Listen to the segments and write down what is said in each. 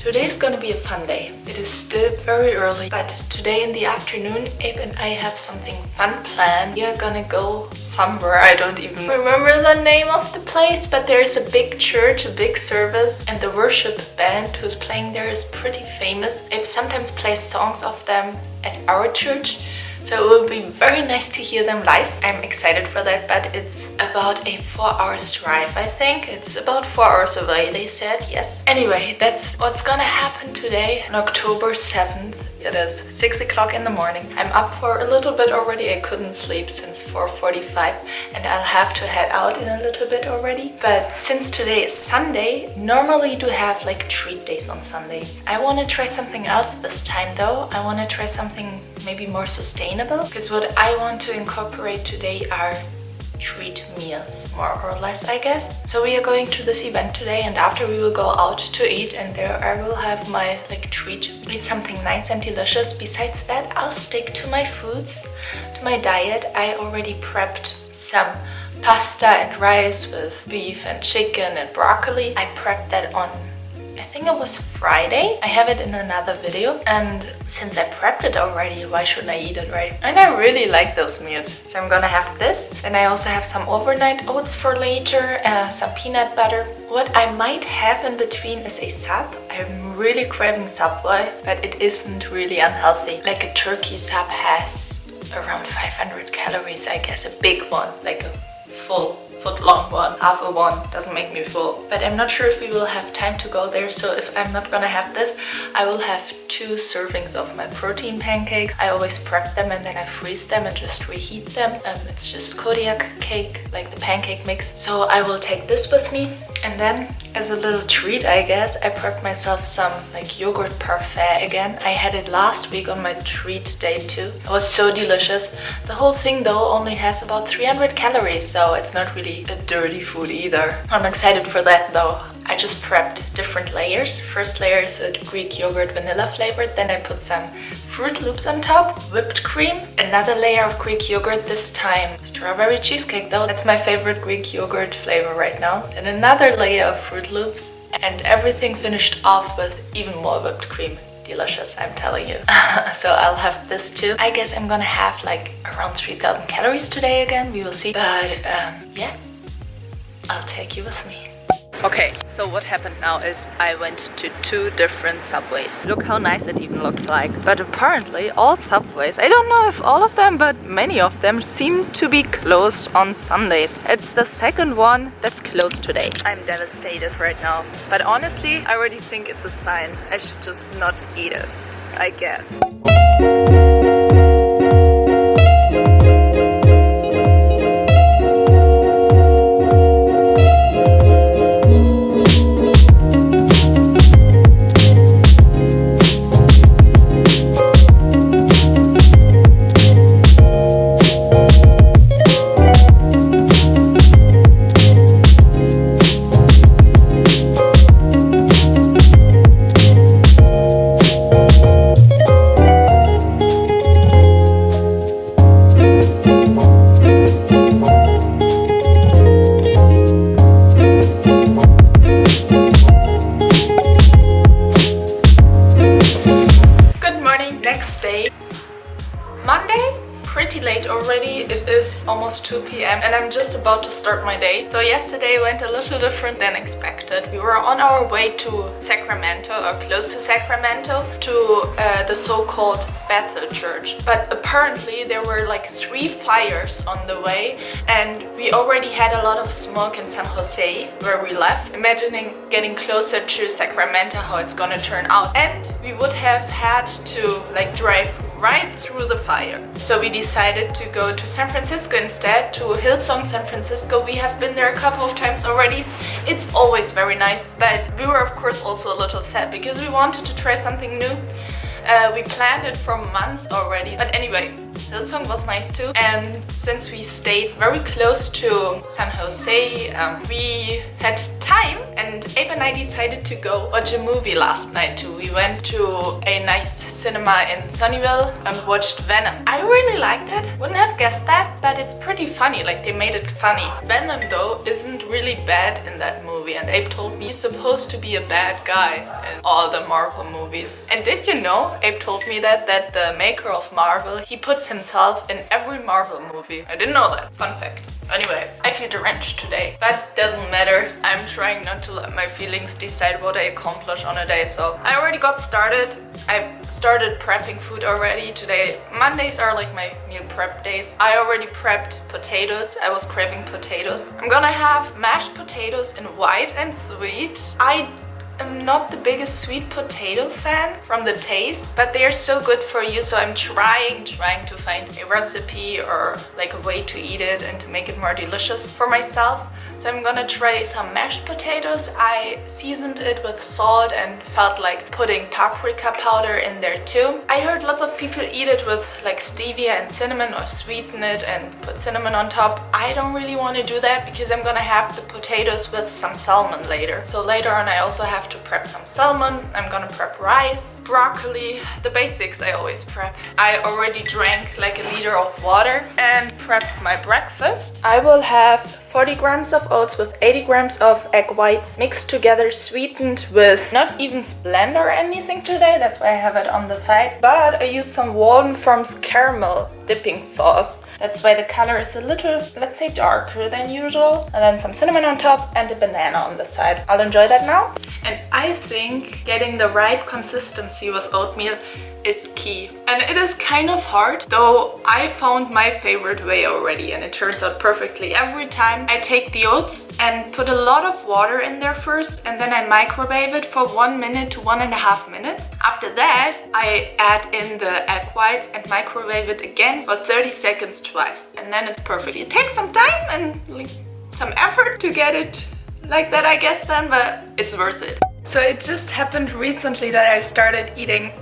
Today is gonna be a fun day. It is still very early, but today in the afternoon, Abe and I have something fun planned. We are gonna go somewhere. I don't even remember the name of the place, but there is a big church, a big service, and the worship band who's playing there is pretty famous. Abe sometimes plays songs of them at our church, so it will be very nice to hear them live. I'm excited for that, but it's about a 4 hours drive, I think. It's about 4 hours away, they said, yes. Anyway, that's what's gonna happen today on October 7th. It is 6 o'clock in the morning. I'm up for a little bit already. I couldn't sleep since 4:45 and I'll have to head out in a little bit already. But since today is Sunday, normally do have like treat days on Sunday. I want to try something else this time though. I want to try something maybe more sustainable, because what I want to incorporate today are treat meals, more or less, I guess. So we are going to this event today, and after we will go out to eat, and there I will have my treat, eat something nice and delicious. Besides that, I'll stick to my foods, to my diet. I already prepped some pasta and rice with beef and chicken and broccoli. I prepped that on, I think it was Friday. I have it in another video, and since I prepped it already, why shouldn't I eat it, right? And I really like those meals, so I'm gonna have this. Then I also have some overnight oats for later, some peanut butter. What I might have in between is a sub. I'm really craving Subway, but it isn't really unhealthy. Like a turkey sub has around 500 calories, I guess. A big one, like a full foot-long one. Half a one doesn't make me full. But I'm not sure if we will have time to go there, so if I'm not gonna have this, I will have 2 servings of my protein pancakes. I always prep them and then I freeze them and just reheat them. It's just Kodiak cake, like the pancake mix. So I will take this with me, and then as a little treat, I guess, I prepped myself some yogurt parfait again. I had it last week on my treat day too. It was so delicious. The whole thing though only has about 300 calories, so it's not really a dirty food either. I'm excited for that though. I just prepped different layers. First layer is a Greek yogurt vanilla flavored, then I put some Fruit Loops on top, whipped cream, another layer of Greek yogurt, this time strawberry cheesecake though, that's my favorite Greek yogurt flavor right now, and another layer of Fruit Loops, and everything finished off with even more whipped cream. Delicious, I'm telling you. So I'll have this too. I guess I'm gonna have around 3,000 calories today again, we will see. But yeah, I'll take you with me. Okay, so what happened now is I went to 2 different Subways. Look how nice it even looks like. But apparently all Subways, I don't know if all of them, but many of them seem to be closed on Sundays. It's the second one that's closed today. I'm devastated right now. But honestly, I already think it's a sign. I should just not eat it, I guess. Pretty late already. It is almost 2 p.m. and I'm just about to start my day. So yesterday went a little different than expected. We were on our way to Sacramento, or close to Sacramento, to the so-called Bethel Church. But apparently there were 3 fires on the way, and we already had a lot of smoke in San Jose where we left, imagining getting closer to Sacramento, how it's gonna turn out. And we would have had to drive right through the fire. So we decided to go to San Francisco instead, to Hillsong San Francisco. We have been there a couple of times already. It's always very nice, but we were of course also a little sad because we wanted to try something new. We planned it for months already, but anyway, Hillsong was nice too. And since we stayed very close to San Jose, we had time, and Abe and I decided to go watch a movie last night too. We went to a nice cinema in Sunnyvale and watched Venom. I really liked it. Wouldn't have guessed that, but it's pretty funny. Like, they made it funny. Venom, though, isn't really bad in that movie, and Abe told me he's supposed to be a bad guy in all the Marvel movies. And did you know, Abe told me that the maker of Marvel, he puts himself in every Marvel movie. I didn't know that. Fun fact. Anyway, I feel drenched today, but doesn't matter. I'm trying not to let my feelings decide what I accomplish on a day, so I already got started. I've started prepping food already. Today, Mondays are like my meal prep days. I already prepped potatoes. I was craving potatoes. I'm gonna have mashed potatoes in white and sweet. I'm not the biggest sweet potato fan from the taste, but they are so good for you, so I'm trying to find a recipe or like a way to eat it and to make it more delicious for myself. So I'm gonna try some mashed potatoes. I seasoned it with salt and felt like putting paprika powder in there too. I heard lots of people eat it with like stevia and cinnamon, or sweeten it and put cinnamon on top. I don't really want to do that because I'm gonna have the potatoes with some salmon later. So later on I also have to prep some salmon. I'm gonna prep rice, broccoli, the basics I always prep. I already drank like a liter of water and prepped my breakfast. I will have 40 grams of oats with 80 grams of egg whites mixed together, sweetened with not even Splenda or anything today. That's why I have it on the side. But I used some Walden Farms caramel dipping sauce. That's why the color is a little, let's say, darker than usual. And then some cinnamon on top and a banana on the side. I'll enjoy that now. And I think getting the right consistency with oatmeal is key. And it is kind of hard, though I found my favorite way already and it turns out perfectly. Every time I take the oats and put a lot of water in there first, and then I microwave it for 1 minute to 1.5 minutes. After that, I add in the egg whites and microwave it again for 30 seconds twice. And then it's perfect. It takes some time and like, some effort to get it like that, I guess then, but it's worth it. So it just happened recently that I started eating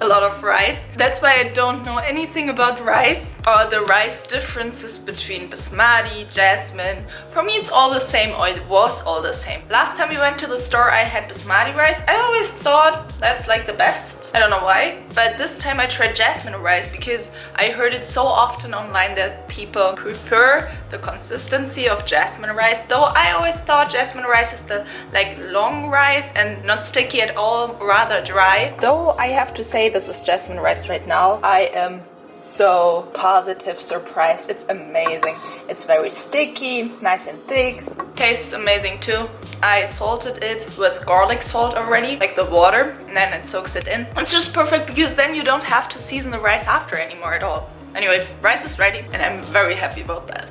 a lot of rice. That's why I don't know anything about rice or the rice differences between basmati, jasmine. For me it's all the same, or it was all the same. Last time we went to the store I had basmati rice. I always thought that's like the best. I don't know why, but this time I tried jasmine rice because I heard it so often online that people prefer the consistency of jasmine rice, though I always thought jasmine rice is the like long rice and not sticky at all, rather dry. Though I have to say this is jasmine rice right now. I am so positive surprised. It's amazing. It's very sticky, nice and thick. Tastes amazing too. I salted it with garlic salt already, like the water, and then it soaks it in. It's just perfect because then you don't have to season the rice after anymore at all. Anyway, rice is ready and I'm very happy about that.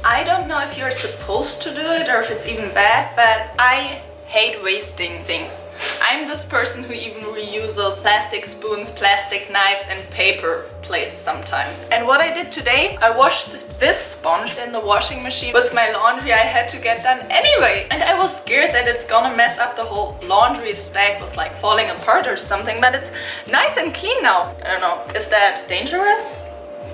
I don't know if you're supposed to do it or if it's even bad, but I hate wasting things. I'm this person who even reuses plastic spoons, plastic knives and paper plates sometimes. And what I did today, I washed this sponge in the washing machine with my laundry I had to get done anyway. And I was scared that it's gonna mess up the whole laundry stack with like falling apart or something, but it's nice and clean now. I don't know, is that dangerous?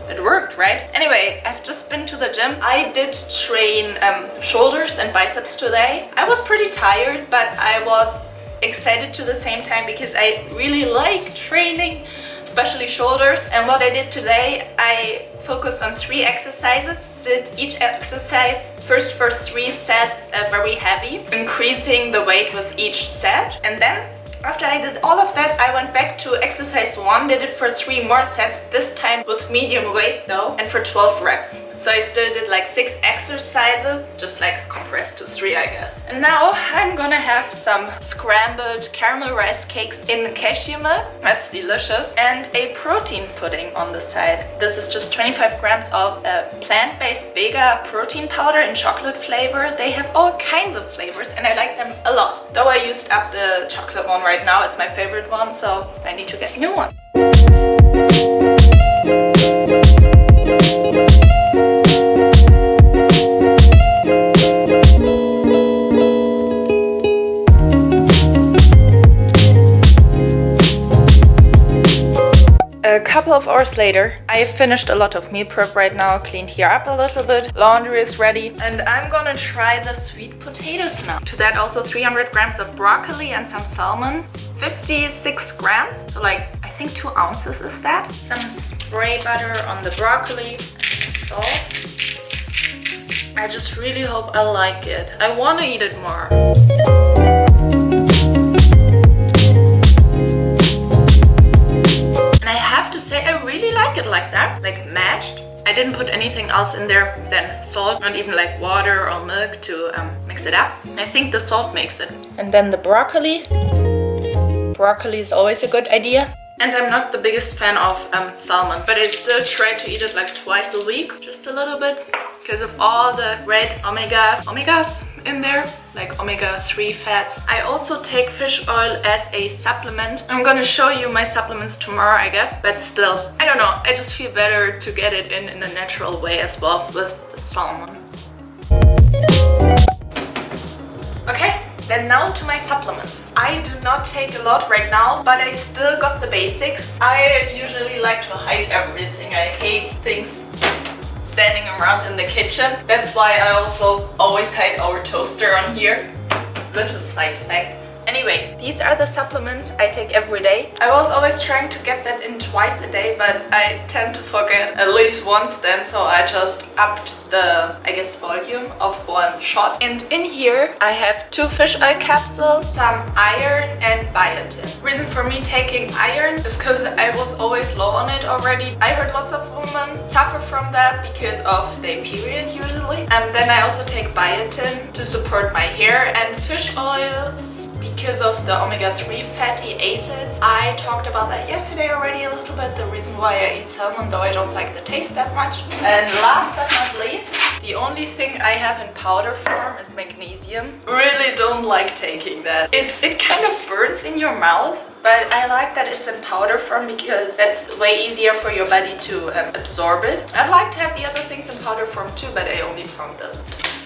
It worked, right? Anyway, I've just been to the gym. I did train shoulders and biceps today. I was pretty tired, but I was excited to the same time because I really like training, especially shoulders. And what I did today, I focused on 3 exercises. Did each exercise first for 3 sets, very heavy, increasing the weight with each set. And then after I did all of that, I went back to exercise 1, did it for 3 more sets, this time with medium weight though, and for 12 reps. So I still did like 6 exercises, just like compressed to 3, I guess. And now I'm gonna have some scrambled caramel rice cakes in cashew milk. That's delicious. And a protein pudding on the side. This is just 25 grams of plant-based Vega protein powder in chocolate flavor. They have all kinds of flavors and I like them a lot. Though I used up the chocolate one right now, it's my favorite one, so I need to get a new one. couple of hours later, I finished a lot of meal prep right now, cleaned here up a little bit, laundry is ready, and I'm gonna try the sweet potatoes now. To that also 300 grams of broccoli and some salmon, 56 grams, so like I think 2 ounces is that. Some spray butter on the broccoli, salt. I just really hope I like it. I want to eat it more. And I have to say I really like it like that, like mashed. I didn't put anything else in there than salt, not even like water or milk to mix it up. I think the salt makes it. And then the broccoli. Broccoli is always a good idea. And I'm not the biggest fan of salmon, but I still try to eat it like twice a week, just a little bit, because of all the red omegas in there, like omega-3 fats. I also take fish oil as a supplement. I'm gonna show you my supplements tomorrow, I guess, but still, I don't know, I just feel better to get it in a natural way as well with salmon. Okay. Then now to my supplements. I do not take a lot right now, but I still got the basics. I usually like to hide everything. I hate things standing around in the kitchen. That's why I also always hide our toaster on here. Little side fact. Anyway, these are the supplements I take every day. I was always trying to get that in twice a day, but I tend to forget at least once then, so I just upped the, I guess, volume of one shot. And in here I have 2 fish oil capsules, some iron and biotin. Reason for me taking iron is because I was always low on it already. I heard lots of women suffer from that because of their period usually. And then I also take biotin to support my hair, and fish oils because of the omega-3 fatty acids. I talked about that yesterday already a little bit, the reason why I eat salmon, though I don't like the taste that much. And last but not least, the only thing I have in powder form is magnesium. Really don't like taking that. It kind of burns in your mouth, but I like that it's in powder form because that's way easier for your body to absorb it. I'd like to have the other things in powder form too, but I only found this.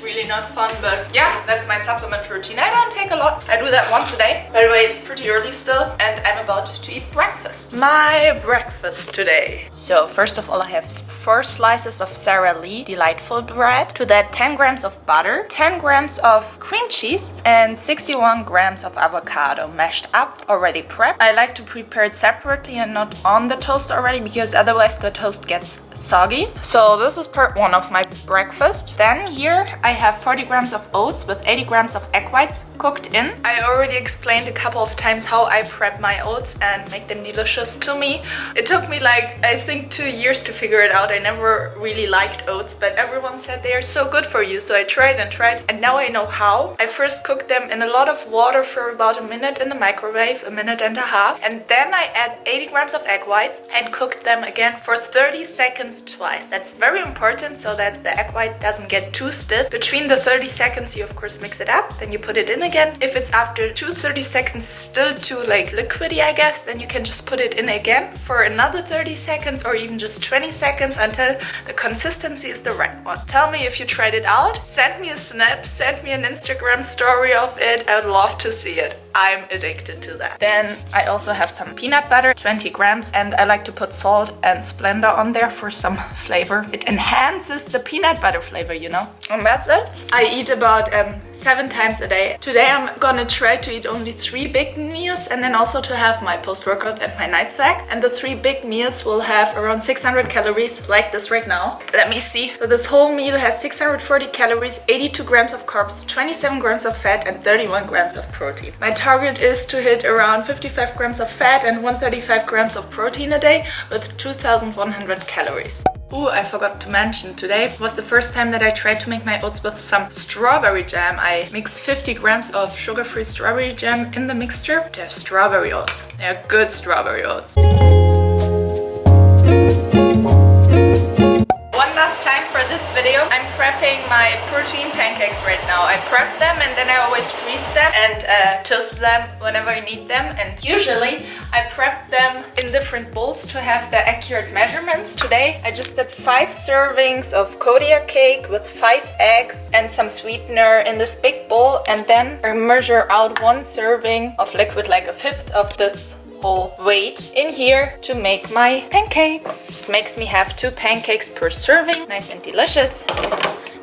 Really not fun, but yeah, that's my supplement routine. I don't take a lot. I do that once a day. By the way, it's pretty early still, and I'm about to eat breakfast. My breakfast today. So first of all, I have 4 slices of Sara Lee Delightful bread. To that 10 grams of butter, 10 grams of cream cheese, and 61 grams of avocado mashed up, already prepped. I like to prepare it separately and not on the toast already, because otherwise the toast gets soggy. So this is part 1 of my breakfast. Then here I have 40 grams of oats with 80 grams of egg whites cooked in. I already explained a couple of times how I prep my oats and make them delicious. To me, it took me like, I think 2 years to figure it out. I never really liked oats, but everyone said they are so good for you. So I tried, and now I know how. I first cooked them in a lot of water for about a minute in the microwave, a minute and a half. And then I add 80 grams of egg whites and cooked them again for 30 seconds twice. That's very important so that the egg white doesn't get too stiff. Between the 30 seconds, you of course mix it up, then you put it in again. If it's after 30 seconds still too like liquidy, I guess, then you can just put it in again for another 30 seconds or even just 20 seconds until the consistency is the right one. Tell me if you tried it out. Send me a snap, send me an Instagram story of it. I would love to see it. I'm addicted to that. Then I also have some peanut butter, 20 grams, and I like to put salt and Splenda on there for some flavor. It enhances the peanut butter flavor, you know. And that's it. I eat about 7 times a day. Today I'm gonna try to eat only 3 big meals and then also to have my post-workout and my night snack. And the 3 big meals will have around 600 calories, like this right now. Let me see. So this whole meal has 640 calories, 82 grams of carbs, 27 grams of fat, and 31 grams of protein. My target is to hit around 55 grams of fat and 135 grams of protein a day with 2,100 calories. Ooh, I forgot to mention, today was the first time that I tried to make my oats with some strawberry jam. I mixed 50 grams of sugar-free strawberry jam in the mixture to have strawberry oats. They are good strawberry oats. One last time for this video, I'm prepping my protein pancakes right now. I prep them and then I always freeze them and toast them whenever I need them. And usually I prep them in different bowls to have the accurate measurements. Today I just did 5 servings of Kodiak cake with 5 eggs and some sweetener in this big bowl, and then I measure out 1 serving of liquid, like 1/5 of this whole weight in here to make my pancakes. It makes me have 2 pancakes per serving, nice and delicious.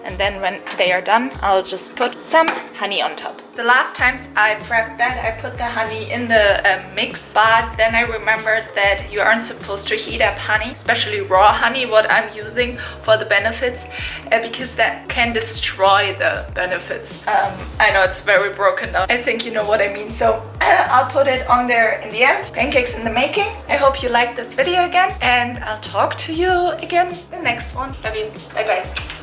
And then when they are done, I'll just put some honey on top. The last times I prepped that, I put the honey in the mix, but then I remembered that you aren't supposed to heat up honey, especially raw honey, what I'm using for the benefits, because that can destroy the benefits. I know it's very broken down. I think you know what I mean. So I'll put it on there in the end. Pancakes in the making. I hope you liked this video again, and I'll talk to you again in the next one. Love you. Bye bye.